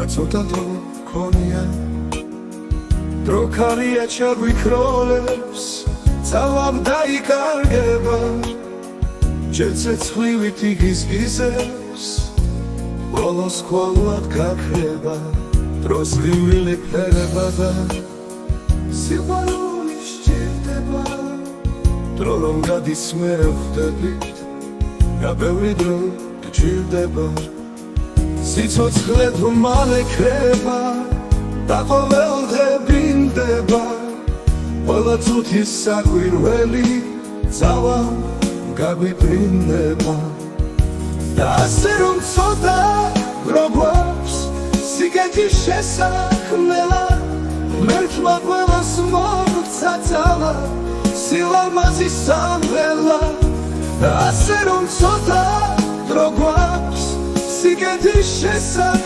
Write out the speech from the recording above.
ცოტა დრო ქონია დრო ქარია ჩაგვიქროლებს ძალამ დაიკარგება ჯერ ცეცხლივით იგიზგიზებს ბოლოს ხოლმე გაქრება დროს გივილი ფერება და სიყვარული სჭირდება დრო რომ გადის მე ვხვდებით რა ბევრი დრო გჭირდება სიცოცხლე თუ მალე ქრება და ყოველდღე მინდება ყველა წუთის საკვირველი ძალამ გაგვიფრინდება და ასე რომ ცოტა დრო გვაქვს სიგეთის შესაქმნელად მერთმა ყველას მოგვცა ძალა სილამაზის სამველად და ასე რომ ცოტა დრო გვაქვს სიგეთის შესაქმნელად